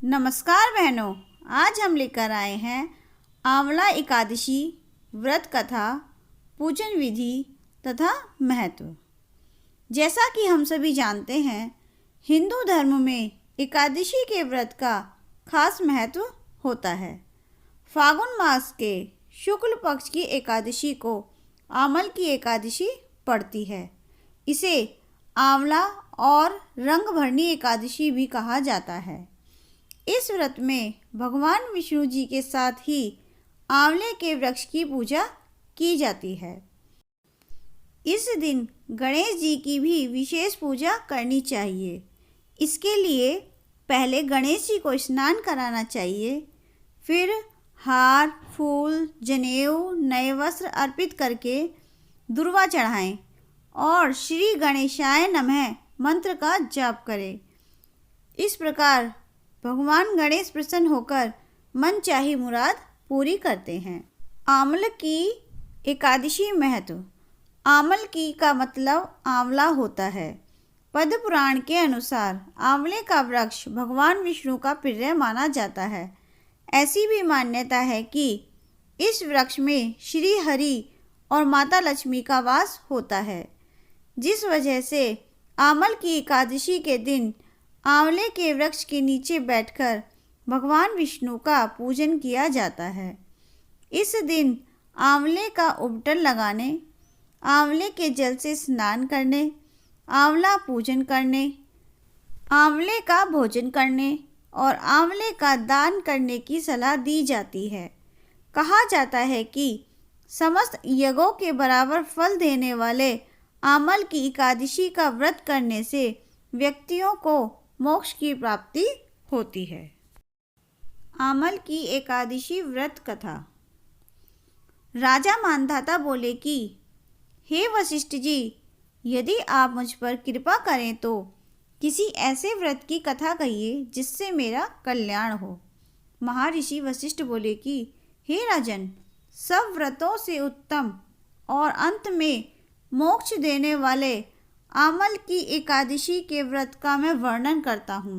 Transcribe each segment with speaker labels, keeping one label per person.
Speaker 1: नमस्कार बहनों, आज हम लेकर आए हैं आंवला एकादशी व्रत कथा, पूजन विधि तथा महत्व। जैसा कि हम सभी जानते हैं, हिंदू धर्म में एकादशी के व्रत का खास महत्व होता है। फागुन मास के शुक्ल पक्ष की एकादशी को आमल की एकादशी पड़ती है। इसे आंवला और रंग भरनी एकादशी भी कहा जाता है। इस व्रत में भगवान विष्णु जी के साथ ही आंवले के वृक्ष की पूजा की जाती है। इस दिन गणेश जी की भी विशेष पूजा करनी चाहिए। इसके लिए पहले गणेश जी को स्नान कराना चाहिए, फिर हार, फूल, जनेऊ, नए वस्त्र अर्पित करके दुर्वा चढ़ाएं और श्री गणेशाय नमः मंत्र का जाप करें। इस प्रकार भगवान गणेश प्रसन्न होकर मन चाही मुराद पूरी करते हैं। आंवल की एकादशी महत्व। आंवल की का मतलब आंवला होता है। पद्म पुराण के अनुसार आंवले का वृक्ष भगवान विष्णु का प्रिय माना जाता है। ऐसी भी मान्यता है कि इस वृक्ष में श्री हरि और माता लक्ष्मी का वास होता है, जिस वजह से आंवल की एकादशी के दिन आंवले के वृक्ष के नीचे बैठकर भगवान विष्णु का पूजन किया जाता है। इस दिन आंवले का उबटन लगाने, आंवले के जल से स्नान करने, आंवला पूजन करने, आंवले का भोजन करने और आंवले का दान करने की सलाह दी जाती है। कहा जाता है कि समस्त यज्ञों के बराबर फल देने वाले आंवल की एकादशी का व्रत करने से व्यक्तियों को मोक्ष की प्राप्ति होती है। आंवल की एकादशी व्रत कथा। राजा मानधाता बोले कि हे वशिष्ठ जी, यदि आप मुझ पर कृपा करें तो किसी ऐसे व्रत की कथा कहिए जिससे मेरा कल्याण हो। महर्षि वशिष्ठ बोले कि हे राजन, सब व्रतों से उत्तम और अंत में मोक्ष देने वाले आंवल की एकादशी के व्रत का मैं वर्णन करता हूँ।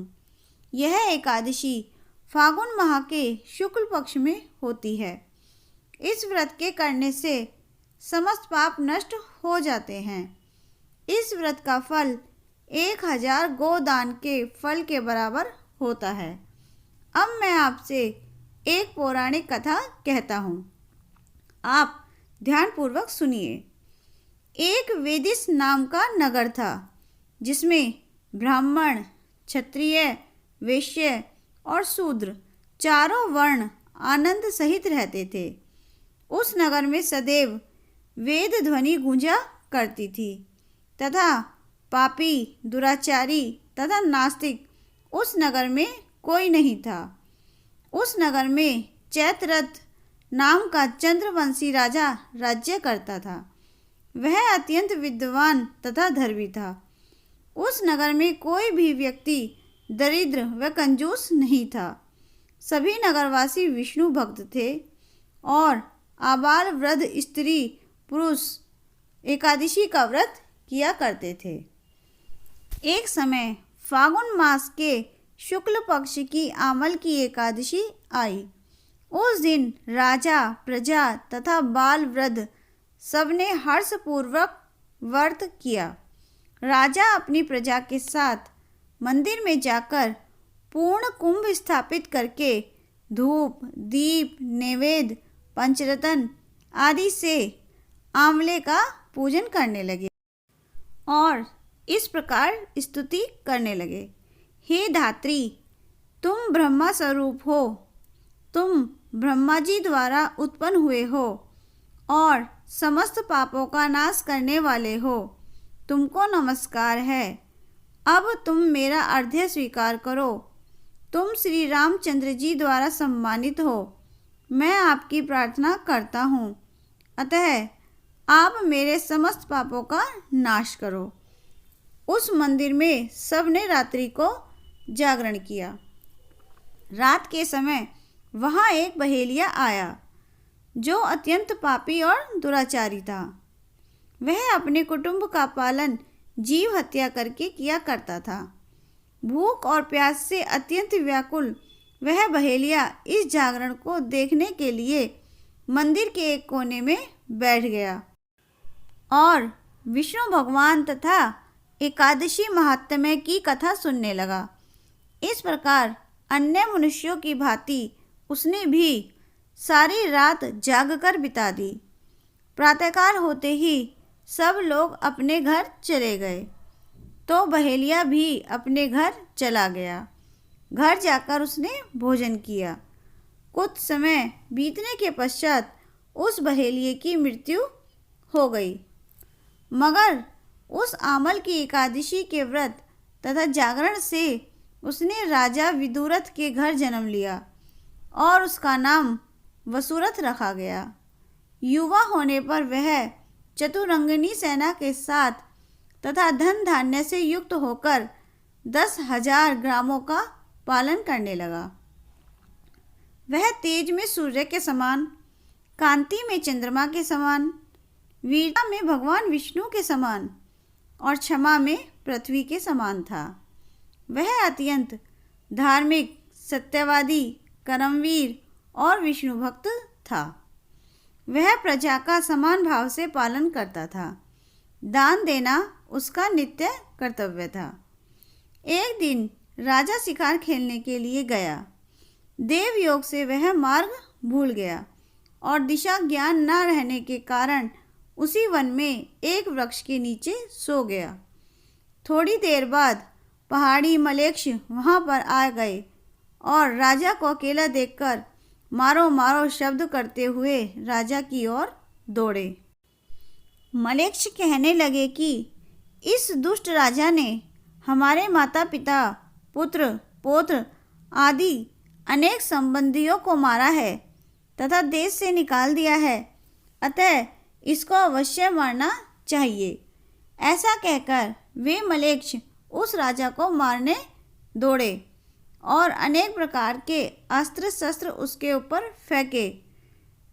Speaker 1: यह एकादशी फागुन माह के शुक्ल पक्ष में होती है। इस व्रत के करने से समस्त पाप नष्ट हो जाते हैं। इस व्रत का फल 1000 गोदान के फल के बराबर होता है। अब मैं आपसे एक पौराणिक कथा कहता हूँ, आप ध्यानपूर्वक सुनिए। एक वेदिस नाम का नगर था, जिसमें ब्राह्मण, क्षत्रिय, वैश्य और शूद्र चारों वर्ण आनंद सहित रहते थे। उस नगर में सदैव वेद ध्वनि गूंजा करती थी तथा पापी, दुराचारी तथा नास्तिक उस नगर में कोई नहीं था। उस नगर में चैत्ररथ नाम का चंद्रवंशी राजा राज्य करता था। वह अत्यंत विद्वान तथा धर्मी था। उस नगर में कोई भी व्यक्ति दरिद्र व कंजूस नहीं था। सभी नगरवासी विष्णु भक्त थे और आबाल वृद्ध स्त्री पुरुष एकादशी का व्रत किया करते थे। एक समय फागुन मास के शुक्ल पक्ष की आंवल की एकादशी आई। उस दिन राजा, प्रजा तथा बाल वृद्ध सबने हर्षपूर्वक व्रत किया। राजा अपनी प्रजा के साथ मंदिर में जाकर पूर्ण कुंभ स्थापित करके धूप, दीप, नैवेद्य, पंचरत्न आदि से आंवले का पूजन करने लगे और इस प्रकार स्तुति करने लगे। हे धात्री, तुम ब्रह्मा स्वरूप हो, तुम ब्रह्मा जी द्वारा उत्पन्न हुए हो और समस्त पापों का नाश करने वाले हो। तुमको नमस्कार है। अब तुम मेरा अर्घ्य स्वीकार करो। तुम श्री रामचंद्र जी द्वारा सम्मानित हो। मैं आपकी प्रार्थना करता हूँ, अतः आप मेरे समस्त पापों का नाश करो। उस मंदिर में सबने रात्रि को जागरण किया। रात के समय वहाँ एक बहेलिया आया जो अत्यंत पापी और दुराचारी था। वह अपने कुटुंब का पालन जीव हत्या करके किया करता था। भूख और प्यास से अत्यंत व्याकुल वह बहेलिया इस जागरण को देखने के लिए मंदिर के एक कोने में बैठ गया और विष्णु भगवान तथा एकादशी महात्म्य की कथा सुनने लगा। इस प्रकार अन्य मनुष्यों की भांति उसने भी सारी रात जागकर बिता दी। प्रातःकाल होते ही सब लोग अपने घर चले गए तो बहेलिया भी अपने घर चला गया। घर जाकर उसने भोजन किया। कुछ समय बीतने के पश्चात उस बहेलिये की मृत्यु हो गई। मगर उस आमल की एकादशी के व्रत तथा जागरण से उसने राजा विदुरथ के घर जन्म लिया और उसका नाम वसुरथ रखा गया। युवा होने पर वह चतुरंगिनी सेना के साथ तथा धन धान्य से युक्त होकर 10,000 ग्रामों का पालन करने लगा। वह तेज में सूर्य के समान, कांति में चंद्रमा के समान, वीरता में भगवान विष्णु के समान और क्षमा में पृथ्वी के समान था। वह अत्यंत धार्मिक, सत्यवादी, कर्मवीर और विष्णु भक्त था। वह प्रजा का समान भाव से पालन करता था। दान देना उसका नित्य कर्तव्य था। एक दिन राजा शिकार खेलने के लिए गया। देव योग से वह मार्ग भूल गया और दिशा ज्ञान न रहने के कारण उसी वन में एक वृक्ष के नीचे सो गया। थोड़ी देर बाद पहाड़ी मलेच्छ वहां पर आ गए और राजा को अकेला देखकर मारो मारो शब्द करते हुए राजा की ओर दौड़े। मलेच्छ कहने लगे कि इस दुष्ट राजा ने हमारे माता पिता, पुत्र, पौत्र आदि अनेक संबंधियों को मारा है तथा देश से निकाल दिया है, अतः इसको अवश्य मारना चाहिए। ऐसा कहकर वे मलेच्छ उस राजा को मारने दौड़े और अनेक प्रकार के अस्त्र शस्त्र उसके ऊपर फेंके।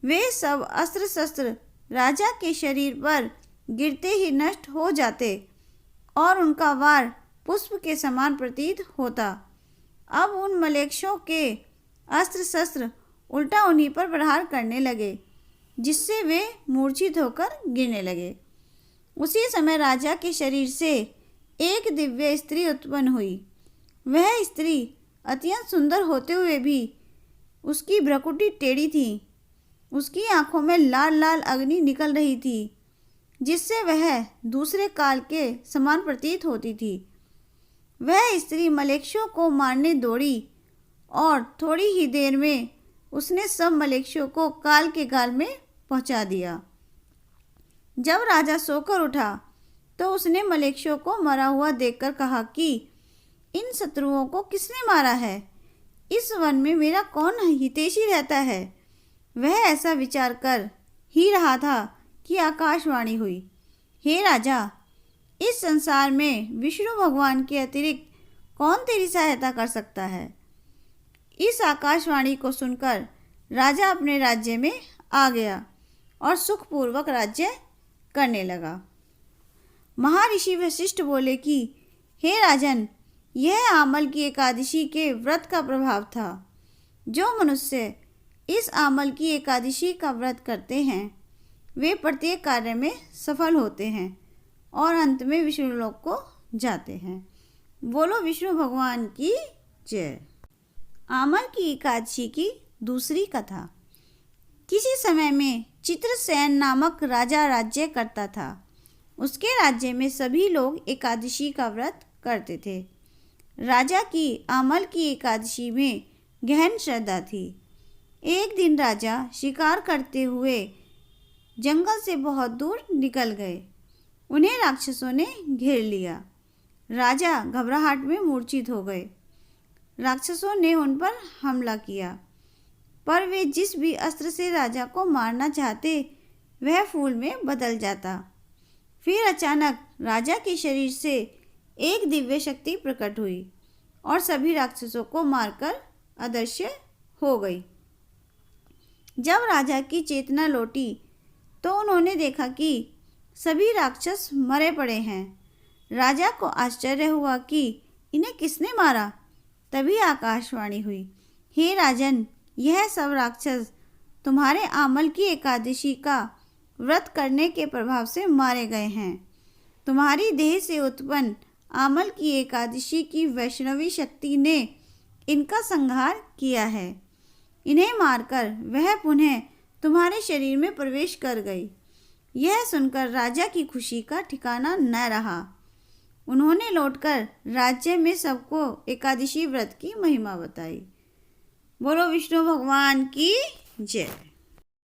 Speaker 1: वे सब अस्त्र शस्त्र राजा के शरीर पर गिरते ही नष्ट हो जाते और उनका वार पुष्प के समान प्रतीत होता। अब उन मलेच्छों के अस्त्र शस्त्र उल्टा उन्हीं पर प्रहार करने लगे, जिससे वे मूर्छित होकर गिरने लगे। उसी समय राजा के शरीर से एक दिव्य स्त्री उत्पन्न हुई। वह स्त्री अत्यंत सुंदर होते हुए भी उसकी भ्रुकुटी टेढ़ी थी। उसकी आंखों में लाल लाल अग्नि निकल रही थी, जिससे वह दूसरे काल के समान प्रतीत होती थी। वह स्त्री मलेच्छों को मारने दौड़ी और थोड़ी ही देर में उसने सब मलेच्छों को काल के गाल में पहुंचा दिया। जब राजा सोकर उठा तो उसने मलेच्छों को मरा हुआ देखकर कहा कि इन शत्रुओं को किसने मारा है? इस वन में मेरा कौन हितैषी रहता है? वह ऐसा विचार कर ही रहा था कि आकाशवाणी हुई, हे राजा, इस संसार में विष्णु भगवान के अतिरिक्त कौन तेरी सहायता कर सकता है? इस आकाशवाणी को सुनकर राजा अपने राज्य में आ गया और सुखपूर्वक राज्य करने लगा। महर्षि वशिष्ठ बोले कि हे राजन, यह आमल की एकादशी के व्रत का प्रभाव था। जो मनुष्य इस आमल की एकादशी का व्रत करते हैं वे प्रत्येक कार्य में सफल होते हैं और अंत में विष्णु लोक को जाते हैं। बोलो विष्णु भगवान की जय। आमल की एकादशी की दूसरी कथा। किसी समय में चित्रसेन नामक राजा राज्य करता था। उसके राज्य में सभी लोग एकादशी का व्रत करते थे। राजा की आमल की एकादशी में गहन श्रद्धा थी। एक दिन राजा शिकार करते हुए जंगल से बहुत दूर निकल गए। उन्हें राक्षसों ने घेर लिया। राजा घबराहट में मूर्छित हो गए। राक्षसों ने उन पर हमला किया, पर वे जिस भी अस्त्र से राजा को मारना चाहते वह फूल में बदल जाता। फिर अचानक राजा के शरीर से एक दिव्य शक्ति प्रकट हुई और सभी राक्षसों को मारकर अदृश्य हो गई। जब राजा की चेतना लौटी तो उन्होंने देखा कि सभी राक्षस मरे पड़े हैं। राजा को आश्चर्य हुआ कि इन्हें किसने मारा। तभी आकाशवाणी हुई, हे राजन, यह सब राक्षस तुम्हारे आमल की एकादशी का व्रत करने के प्रभाव से मारे गए हैं। तुम्हारी देह से उत्पन्न आमल की एकादशी की वैष्णवी शक्ति ने इनका संहार किया है। इन्हें मारकर वह पुनः तुम्हारे शरीर में प्रवेश कर गई। यह सुनकर राजा की खुशी का ठिकाना न रहा। उन्होंने लौटकर राज्य में सबको एकादशी व्रत की महिमा बताई। बोलो विष्णु भगवान की जय।